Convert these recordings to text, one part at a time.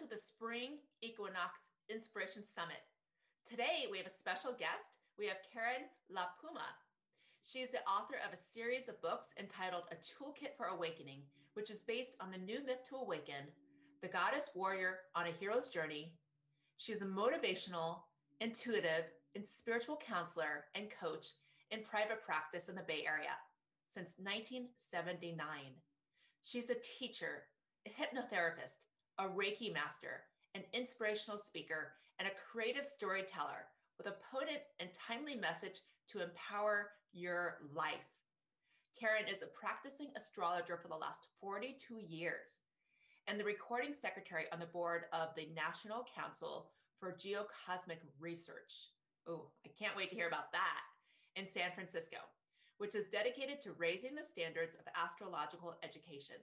to the Spring Equinox Inspiration Summit. Today, we have a special guest. We have Karen Lapuma. She is the author of a series of books entitled A Toolkit for Awakening, which is based on the new myth to awaken, the goddess warrior on a hero's journey. She is a motivational, intuitive, and spiritual counselor and coach in private practice in the Bay Area since 1979. She's a teacher, a hypnotherapist, a reiki master, an inspirational speaker, and a creative storyteller with a potent and timely message to empower your life. Karen is a practicing astrologer for the last 42 years and the recording secretary on the board of the National Council for Geocosmic Research. Oh, I can't wait to hear about that, in San Francisco, which is dedicated to raising the standards of astrological education.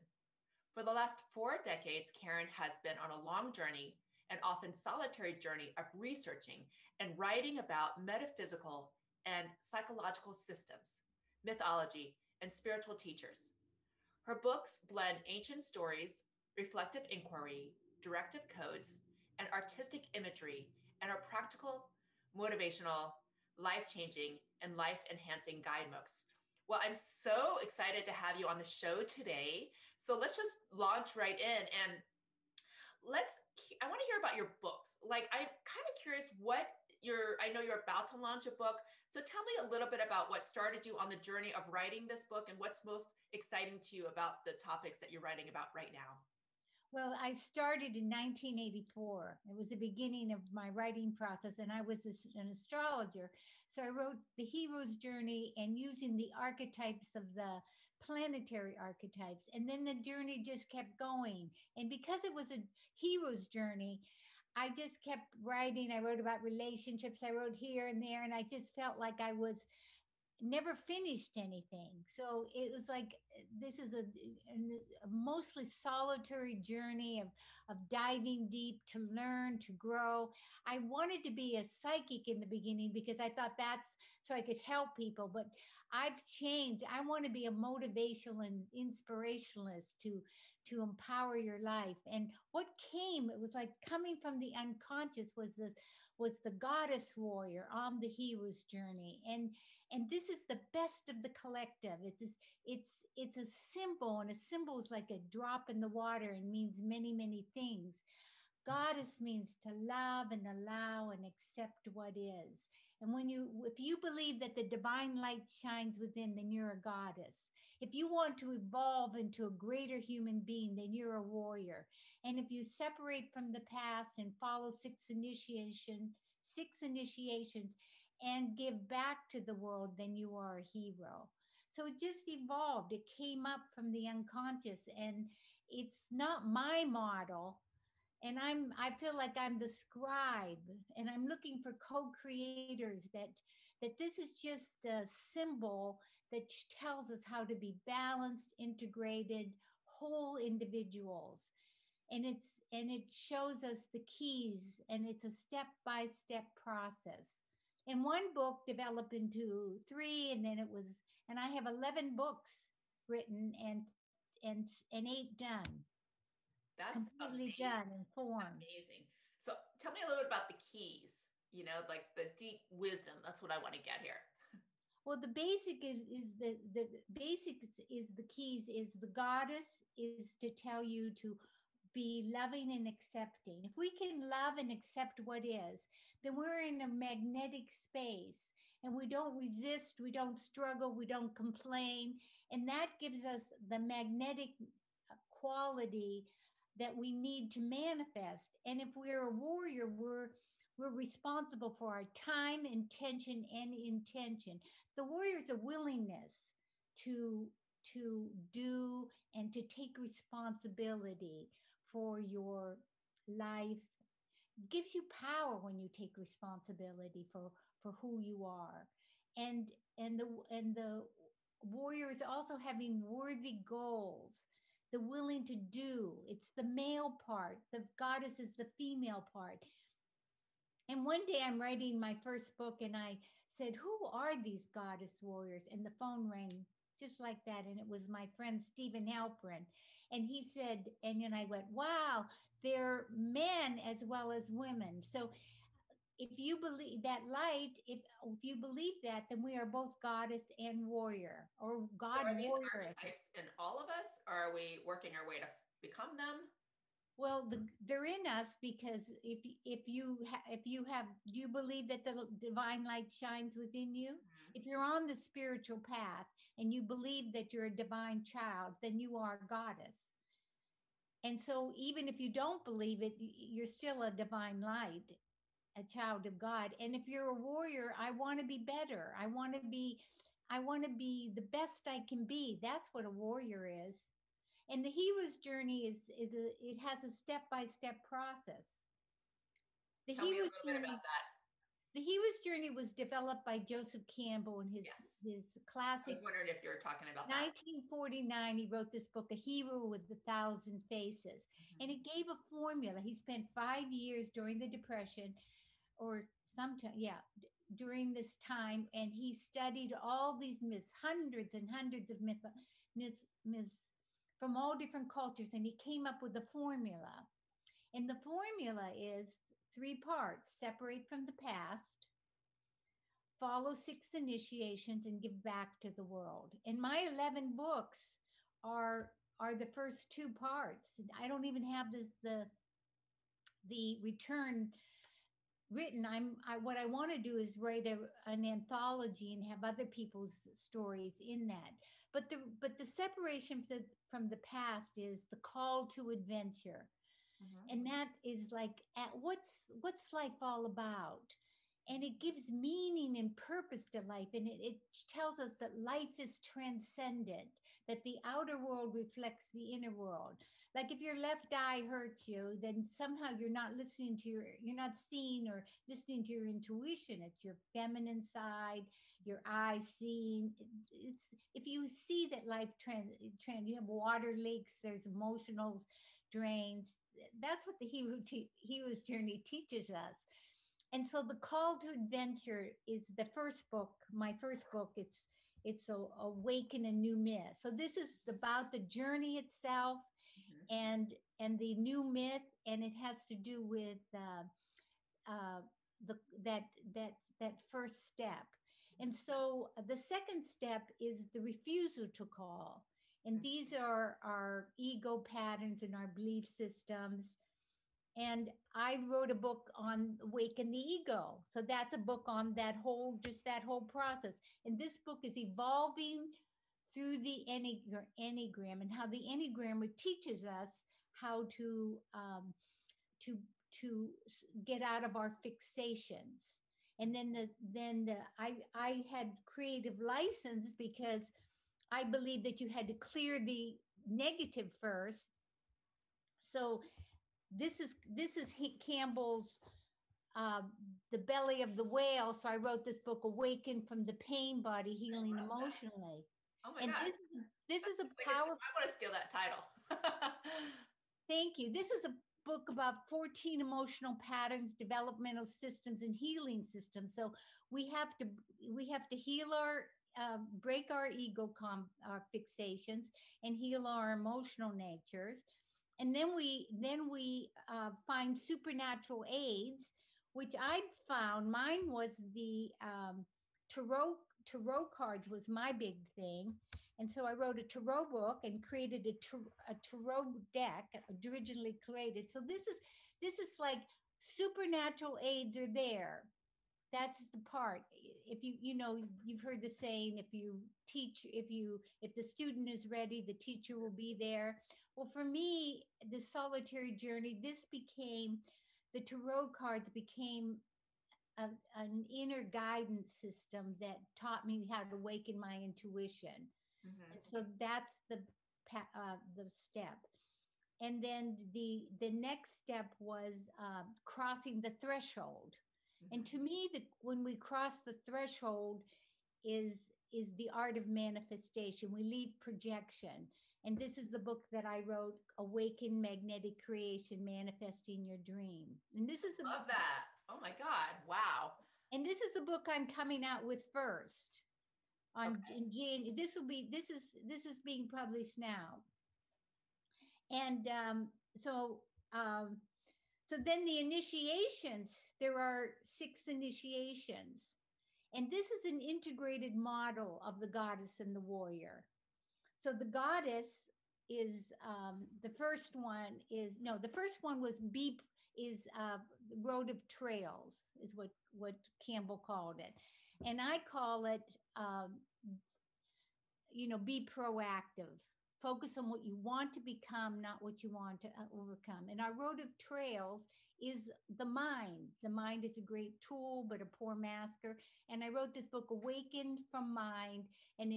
For the last 4 decades, Karen has been on a long journey, an often solitary journey of researching and writing about metaphysical and psychological systems, mythology, and spiritual teachers. Her books blend ancient stories, reflective inquiry, directive codes, and artistic imagery, and are practical, motivational, life-changing, and life-enhancing guidebooks. Well, I'm so excited to have you on the show today. So let's just launch right in and I want to hear about your books. Like, I'm kind of curious I know you're about to launch a book. So tell me a little bit about what started you on the journey of writing this book and what's most exciting to you about the topics that you're writing about right now. Well, I started in 1984. It was the beginning of my writing process, and I was an astrologer. So I wrote The Hero's Journey and using the archetypes of the planetary archetypes. And then the journey just kept going. And because it was a hero's journey, I just kept writing. I wrote about relationships. I wrote here and there, and I just felt like I was never finished anything. So it was like, this is a mostly solitary journey of diving deep to learn, to grow. I wanted to be a psychic in the beginning because I thought that's so I could help people, but I've changed. I want to be a motivational and inspirationalist to empower your life. And what came, it was like coming from the unconscious was the goddess warrior on the hero's journey. And this is the best of the collective. It's a symbol, and a symbol is like a drop in the water and means many, many things. Goddess means to love and allow and accept what is. And if you believe that the divine light shines within, then you're a goddess. If you want to evolve into a greater human being, then you're a warrior. And if you separate from the past and follow six initiations and give back to the world, then you are a hero. So it just evolved. It came up from the unconscious, and it's not my model. And I feel like I'm the scribe, and I'm looking for co-creators that this is just the symbol that tells us how to be balanced, integrated, whole individuals. And it shows us the keys, and it's a step-by-step process. And one book developed into 3, and then and I have 11 books written and 8 done. That's completely amazing. done and formed. Amazing. So tell me a little bit about the keys, like the deep wisdom. That's what I want to get here. Well, the basic is the basics is the keys is the goddess is to tell you to be loving and accepting. If we can love and accept what is, then we're in a magnetic space, and we don't resist, we don't struggle, we don't complain. And that gives us the magnetic quality that we need to manifest. And if we're a warrior, we're responsible for our time, intention, and intention. The warrior is a willingness to do and to take responsibility for your life. It gives you power when you take responsibility for who you are. And the warrior is also having worthy goals, the willing to do. It's the male part. The goddess is the female part. And one day I'm writing my first book, and I said, who are these goddess warriors? And the phone rang just like that. And it was my friend Stephen Halpern. And he said, and then I went, wow, they're men as well as women. So if you believe that light, if you believe that, then we are both goddess and warrior, or So God are these warrior. archetypes in all of us, or are we working our way to become them? Well, they're in us because if you have, do you believe that the divine light shines within you? Mhm. If you're on the spiritual path and you believe that you're a divine child, then you are a goddess. And so even if you don't believe it, you're still a divine light, a child of God. And if you're a warrior, I want to be better. I want to be the best I can be. That's what a warrior is. And the hero's journey it has a step-by-step process. The Tell me a hero's little bit about journey that. the hero's journey was developed by Joseph Campbell in Yes. his I classic was wondering if you were talking about that. 1949. He wrote this book, A Hero with a Thousand Faces, and Mhm. it gave a formula. He spent 5 years during the Depression, or sometime, yeah, during this time, and he studied all these myths, hundreds and hundreds of myths from all different cultures, and he came up with a formula. And the formula is three parts: separate from the past, follow six initiations, and give back to the world. And my 11 books are the first two parts. I don't even have the return written. What I want to do is write an anthology and have other people's stories in that. But the separation from the past is the call to adventure, Mhm. and that is like, what's life all about? And it gives meaning and purpose to life, and it tells us that life is transcendent, that the outer world reflects the inner world. Like if your left eye hurts you, then somehow you're not seeing or listening to your intuition. It's your feminine side, your eye seeing. It's if you see that life trend, you have water leaks, there's emotional drains. That's what the hero's journey teaches us. And so the call to adventure is the first book, my first book. It's Awaken a New Myth. So this is about the journey itself, Mhm. and the new myth, and it has to do with uh, the that first step. And so the second step is the refusal to call. And these are our ego patterns and our belief systems. And I wrote a book on Awaken the Ego. So that's a book on that whole process. And this book is evolving through the Enneagram, and how the Enneagram teaches us how to get out of our fixations. And I had creative license because I believe that you had to clear the negative first. So this is Campbell's um, The Belly of the Whale. So I wrote this book, Awaken from the Pain Body, I Healing love that. Emotionally. Oh my And God. this That is a sounds like power. I want to steal that title. Thank you. This is a book about 14 emotional patterns, developmental systems, and healing systems. So we have to we have to heal break our our fixations, and heal our emotional natures. And then we find supernatural aids, which I found. Mine was the tarot. Tarot cards was my big thing, and so I wrote a tarot book and created a tarot deck, originally created. So this is like supernatural aids are there. That's the part. If you've heard the saying, if the student is ready, the teacher will be there. Well, for me, the solitary journey, the tarot cards became a, an inner guidance system that taught me how to awaken my intuition. And Mhm. so that's the step. And then the next step was crossing the threshold. And to Mhm. me, when we cross the threshold is is the art of manifestation. We leave projection. And this is the book that I wrote, Awaken Magnetic Creation, Manifesting Your Dream. And this is the Love that. Oh my God. Wow. and this is the book I'm coming out with first. on Okay. in Jan. This is being published now, and so um, so then the initiations. There are 6 initiations, and this is an integrated model of the goddess and the warrior. So the goddess is the first one is no, the first one was beep is road of trails is what Campbell called it, and I call it be proactive. Focus on what you want to become, not what you want to overcome. And our road of trails is the mind. The mind is a great tool, but a poor master. And I wrote this book, Awaken from Mind and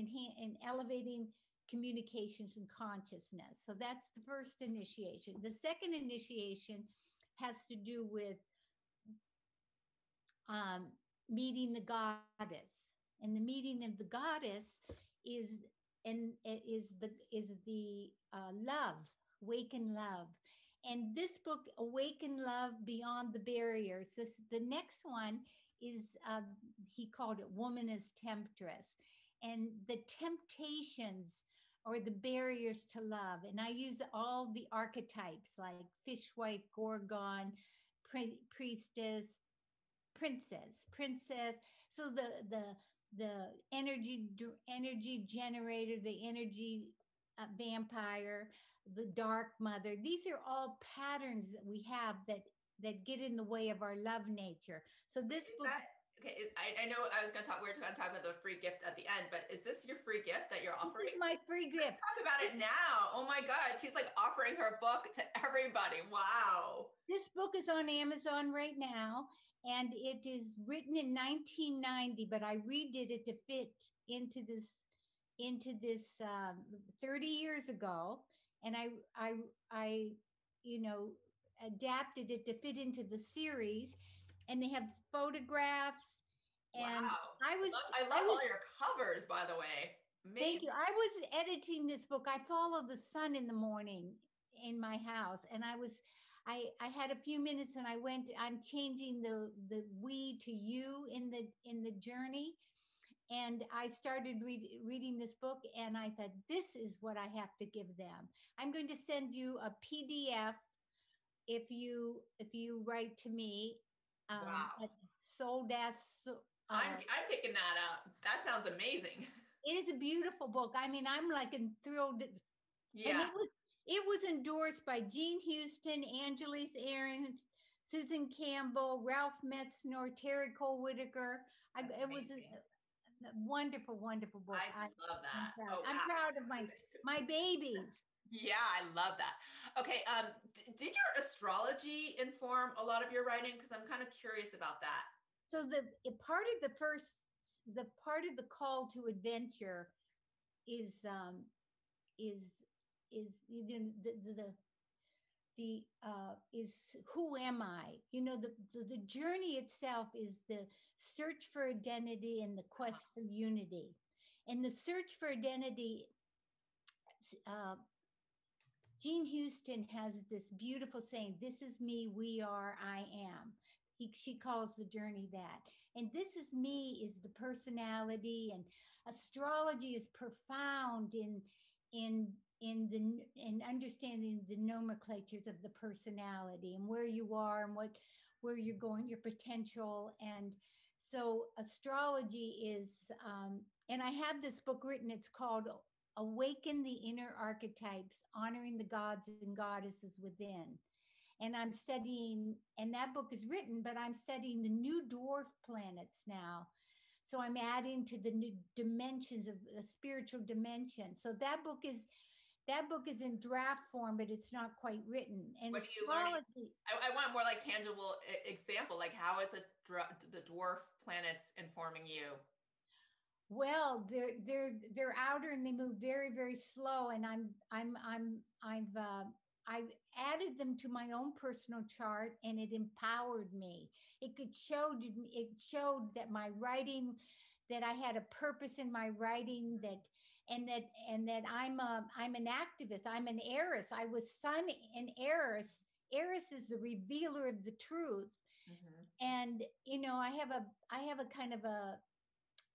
elevating communications and consciousness. So that's the first initiation. The second initiation has to do with um, meeting the goddess. And the meeting of the goddess is and is the love, awaken love. And this book, Awaken Love Beyond the Barriers. The next one is he called it Woman as Temptress, and the temptations or the barriers to love. And I use all the archetypes like fishwife, gorgon, priestess, princess. So the energy generator, the energy vampire, the dark mother. These are all patterns that we have that get in the way of our love nature. So this Is book. that okay? I know I was going to talk. We were going to talk about the free gift at the end, but is this your free gift that you're This is offering? my free Let's gift. talk about it now. Oh my God, she's like offering her book to everybody. Wow. This book is on Amazon right now, and it is written in 1990, but I redid it to fit into this 30 years ago, and I you know adapted it to fit into the series, and they have photographs, and Wow. I was I I love was all your covers, by the way. thank Amazing. you. I was editing this book. I follow the sun in the morning in my house, and I had a few minutes, and I'm changing the we to you in the journey, and I started reading this book, and I thought, this is what I have to give them. I'm going to send you a PDF if you write to me Wow. at sold as I'm picking that up. That sounds amazing. it is a beautiful book. I mean, I'm like enthralled, and Yeah. it was endorsed by Jean Houston, Angeles Aaron, Susan Campbell, Ralph Metzner, Terry Cole Whitaker. That's It was amazing. a wonderful, wonderful book. I love I'm that. proud. Oh I'm wow. proud of my babies. Yeah, I love that. Okay, did your astrology inform a lot of your writing? Because I'm kind of curious about that. So the part of the call to adventure is is the is who am I? The journey itself is the search for identity and the Uh-huh. quest for unity. And the search for identity, uh, Jean Houston has this beautiful saying, "This is me, we are, I am." She calls the journey that. And this is me is the personality, and astrology is profound in in understanding the nomenclatures of the personality and where you are and where you're going, your potential. And so astrology is and I have this book written, it's called Awaken the Inner Archetypes, Honoring the Gods and Goddesses Within. And I'm studying, and that book is written, but I'm studying the new dwarf planets now. So I'm adding to the new dimensions of the spiritual dimension. So that book is in draft form, but it's not quite written. And What are you learning? astrology, I want more like tangible example. Like how is the dwarf planets informing you? well, they're outer and they move very, very slow. And I've added them to my own personal chart, and it empowered me. It showed that my writing, that I had a purpose in my writing, that I'm an activist. I'm an heiress. I was sun and heiress. Heiress is the revealer of the truth. Mm-hmm. And I have a kind of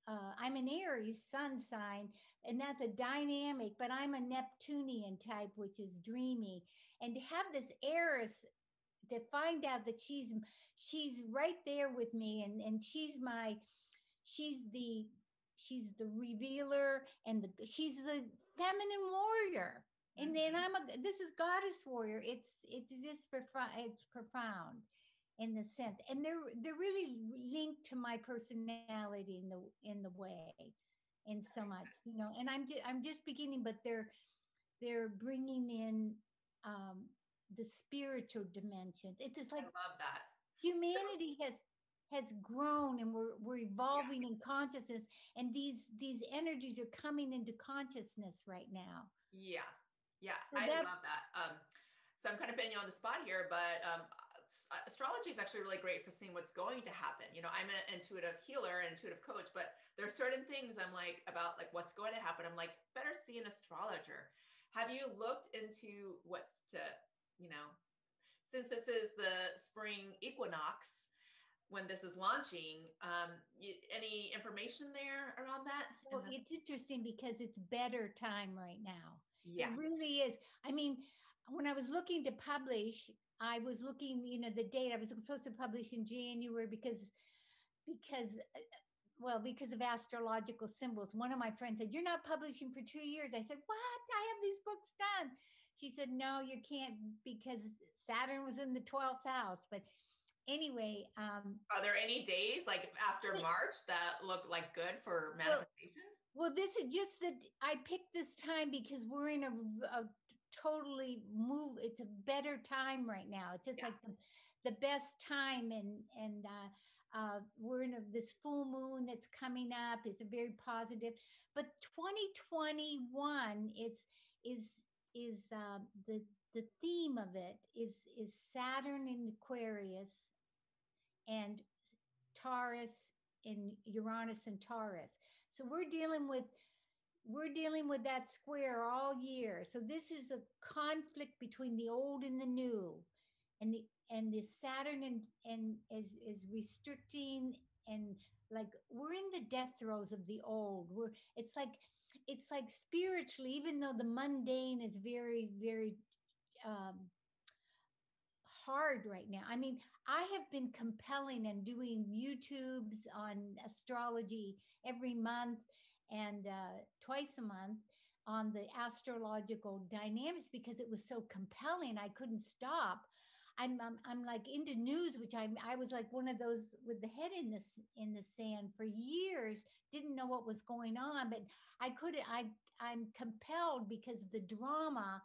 I'm an Aries sun sign, and that's a dynamic, but I'm a Neptunian type, which is dreamy. And to have this Eris, to find out that she's right there with me, and she's the she's the revealer, and she's the feminine warrior. And then this is goddess warrior. It's just profound. It's profound in the sense, and they're really linked to my personality in the way, in so much, and I'm just beginning, but they're bringing in the spiritual dimensions. It's just I like love that. humanity has grown, and we're Yeah. evolving in consciousness, and these energies are coming into consciousness right now. Yeah. Yeah. So I that love that. So I'm kind of putting you on the spot here, but astrology is actually really great for seeing what's going to happen. I'm an intuitive healer and intuitive coach, but there are certain things I'm like about like what's going to happen. I'm like, better see an astrologer. Have you looked into what's to, you know, since this is the spring equinox, when this is launching, any information there around that? Well, it's interesting because it's better time right now. It Yeah. really is. I mean, when I was looking to publish, I was looking, the date. I was supposed to publish in January because because of astrological symbols. One of my friends said, "You're not publishing for 2 years." I said, "What? I have these books done." She said, "No, you can't because Saturn was in the 12th house." But anyway, Are there any days like after March that look like good for well, manifestation? well, this is just that I picked this time because we're in a totally move. It's a better time right now. It's just Yes. like the best time, we're in this full moon that's coming up. It's a very positive. But 2021 is the theme of it is Saturn in Aquarius and Taurus in Uranus and Taurus. So we're dealing with that square all year. So this is a conflict between the old and the new, and the Saturn and is restricting, and like we're in the death throes of the old. It's like spiritually, even though the mundane is very very um, hard right now. I mean, I have been compelling and doing YouTubes on astrology every month and twice a month on the astrological dynamics because it was so compelling. I couldn't stop. I'm like into news, which I was like one of those with the head in the sand for years. Didn't know what was going on, but I couldn't. I'm compelled because of the drama,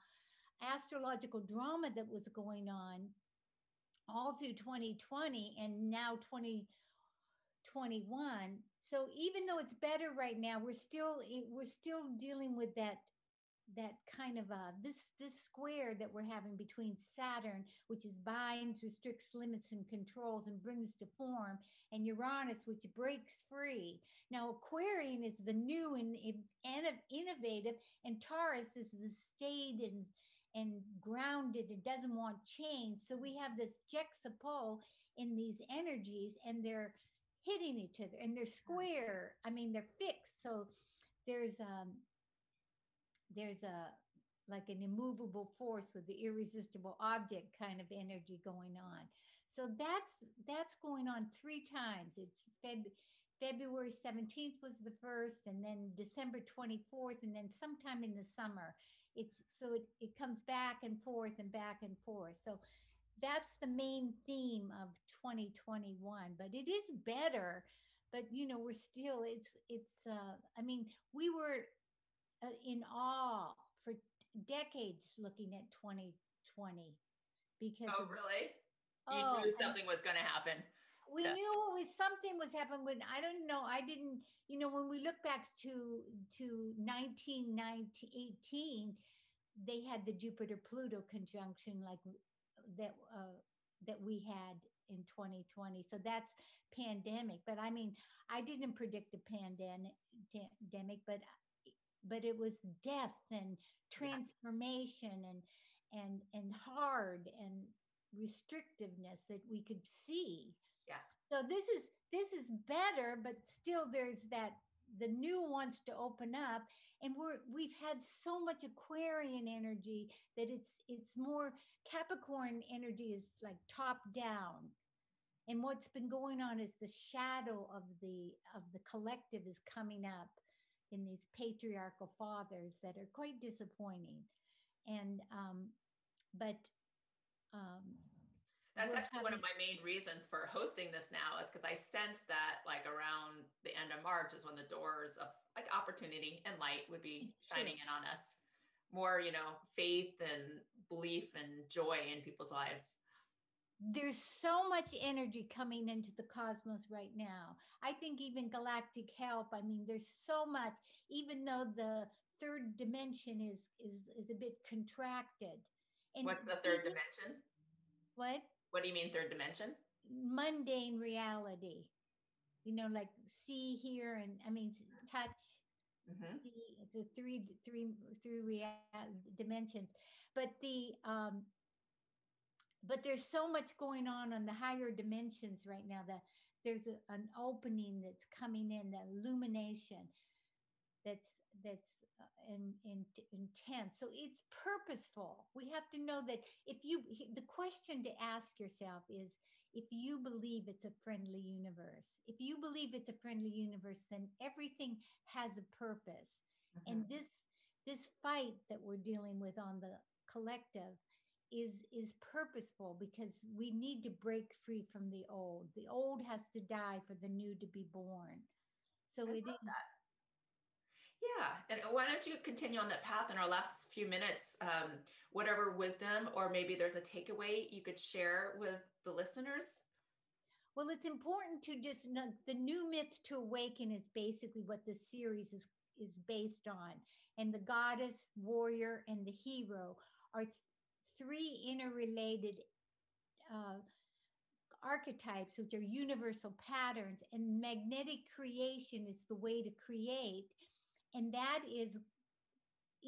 astrological drama that was going on all through 2020 and now 2021. So even though it's better right now, we're still dealing with that kind of this square that we're having between Saturn, which is binds, restricts, limits, and controls and brings to form, and Uranus, which breaks free. Now Aquarian is the new and innovative, and Taurus is the staid and grounded. It doesn't want change. So we have this juxtapose in these energies, and they're hitting each other, and they're square. I mean, they're fixed. So there's there's like an immovable force with the irresistible object kind of energy going on. So that's going on 3 times. It's February 17th was the first, and then December 24th, and then sometime in the summer. It comes back and forth and back and forth. So that's the main theme of 2021. But it is better. But we're still. I mean, we were in awe for decades looking at 2020 because Oh, of really? You oh knew I, something was going to happen. we Yeah. knew something was happening. When I don't know, I didn't, when we look back to 1918, they had the Jupiter Pluto conjunction like that that we had in 2020. So that's pandemic. But I mean, I didn't predict a pandemic, but it was death and Yes. transformation and hard and restrictiveness that we could see. Yeah. So this is better, but still there's that the new wants to open up, and we've had so much Aquarian energy that it's more Capricorn energy is like top down. And what's been going on is the shadow of the collective is coming up in these patriarchal fathers that are quite disappointing. And but That's we're actually one having, of my main reasons for hosting this now is because I sense that like around the end of March is when the doors of like opportunity and light would be it's true. shining in on us. More, faith and belief and joy in people's lives. There's so much energy coming into the cosmos right now. I think even galactic help. I mean, there's so much, even though the third dimension is a bit contracted. And What's the third even dimension? what? What do you mean third dimension? Mundane reality. Like see, hear, and I mean touch, Mm-hmm. see the three dimensions. But there's so much going on the higher dimensions right now that there's an opening that's coming in, that illumination that's intense. So it's purposeful. We have to know that the question to ask yourself is, if you believe it's a friendly universe, if you believe it's a friendly universe, then everything has a purpose. Mm-hmm. And this fight that we're dealing with on the collective is purposeful, because we need to break free from the old. The old has to die for the new to be born. So I it love is. that. Yeah. And why don't you continue on that path in our last few minutes? Whatever wisdom, or maybe there's a takeaway you could share with the listeners. Well, it's important to just know the new myth to awaken is basically what this series is based on. And the goddess, warrior, and the hero are three interrelated uh, archetypes, which are universal patterns. And magnetic creation is the way to create. And that is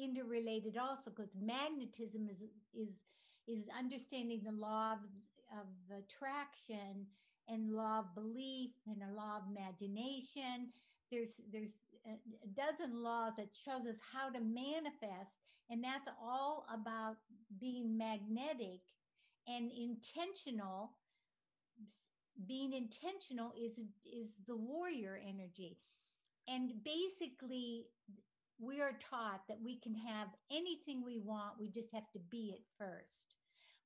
interrelated also, because magnetism is understanding the law of attraction, and law of belief, and a law of imagination. There's a dozen laws that shows us how to manifest, and that's all about being magnetic and intentional. Being intentional is the warrior energy. And basically, we are taught that we can have anything we want. We just have to be it first.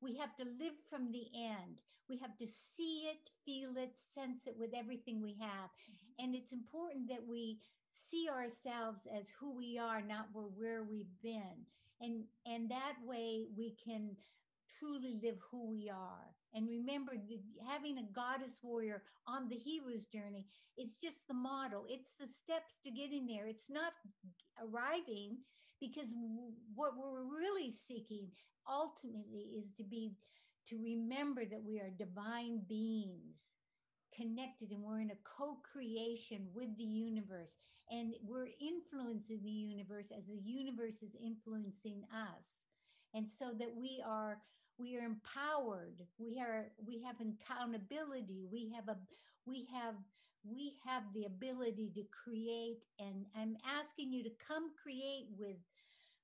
We have to live from the end. We have to see it, feel it, sense it with everything we have. And it's important that we see ourselves as who we are, not where we've been. And that way we can truly live who we are. And remember, having a goddess warrior on the hero's journey is just the model. It's the steps to getting there. It's not arriving, because what we're really seeking ultimately is to remember that we are divine beings connected, and we're in a co-creation with the universe, and we're influencing the universe as the universe is influencing us. And so that we are empowered. We have accountability. We have the ability to create. And I'm asking you to come create with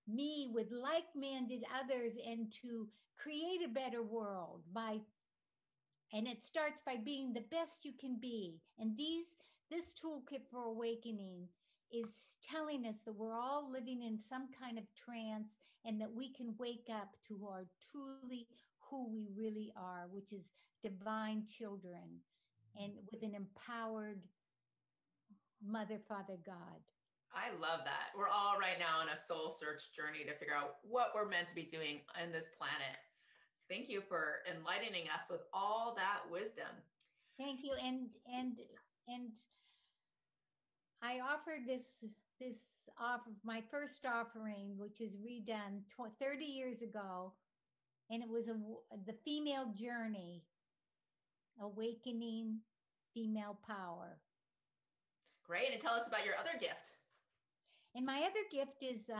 me, with like-minded others, and to create a better world and it starts by being the best you can be. And this toolkit for awakening is telling us that we're all living in some kind of trance, and that we can wake up to our truly who we really are, which is divine children, and with an empowered mother, father, God. I love that. We're all right now on a soul search journey to figure out what we're meant to be doing on this planet. Thank you for enlightening us with all that wisdom. Thank you. And I offered this offer, my first offering, which was redone 30 years ago, and it was the female journey, awakening female power. Great. And tell us about your other gift. And my other gift is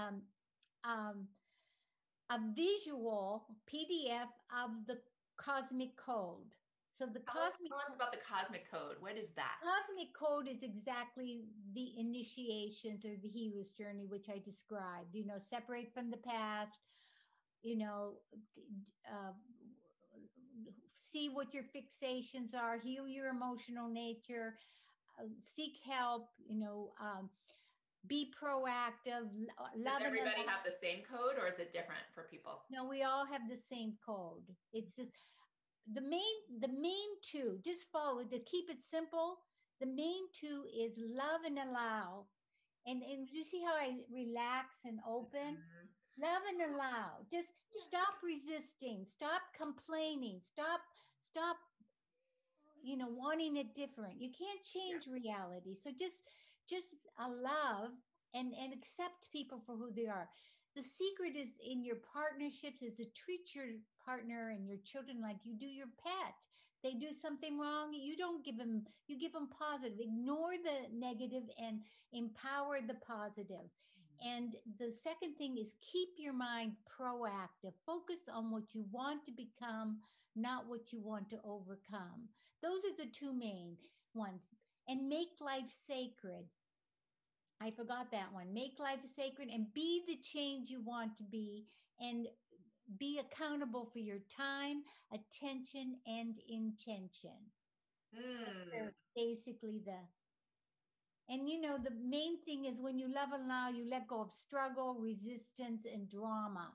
a visual PDF of the cosmic code. So the Tell us about the cosmic code. What is that? cosmic code is exactly the initiations or the hero's journey, which I described. Separate from the past, you know, uh, see what your fixations are, heal your emotional nature, seek help, be proactive, Does love and everybody allow. have the same code or is it different for people? No, we all have the same code. It's just the main two, just follow to keep it simple. The main two is love and allow. And you see how I relax and open? Mhm. Love and allow. Just stop resisting, stop complaining, stop wanting it different. You can't Yeah. change reality. So just love and accept people for who they are. The secret is in your partnerships is to treat your partner and your children like you do your pet. They do something wrong, you don't give them, you give them positive. Ignore the negative and empower the positive. And the second thing is keep your mind proactive. Focus on what you want to become, not what you want to overcome. Those are the two main ones. And make life sacred. I forgot that one. Make life sacred and be the change you want to be, and be accountable for your time, attention, and intention. Mm. They're basically the main thing is when you love and allow, you let go of struggle, resistance, and drama.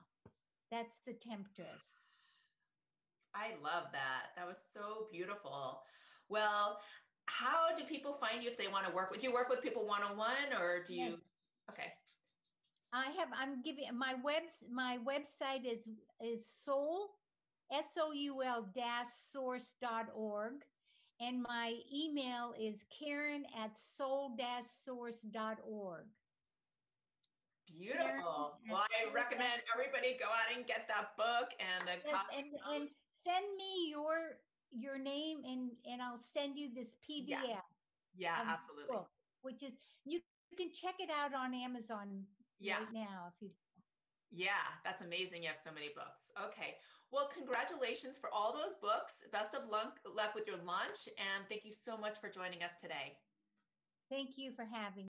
That's the temptress. I love that. That was so beautiful. Well, how do people find you if they want to work with you? Work with people one-on-one or do Yes. you? Okay. I'm giving my website is soul dash source.org, and my email is Karen at soul dash source.org. Karen Beautiful. at Well, I soul dash. recommend everybody go out and get that book and the Yes, cosmic and code. send me your name, and I'll send you this Yeah. PDF Yeah, of the absolutely. book, which is you can check it out on Amazon Yeah. right now if you. Yeah, that's amazing. You have so many books. Okay. Well, congratulations for all those books. Best of luck with your launch. And thank you so much for joining us today. Thank you for having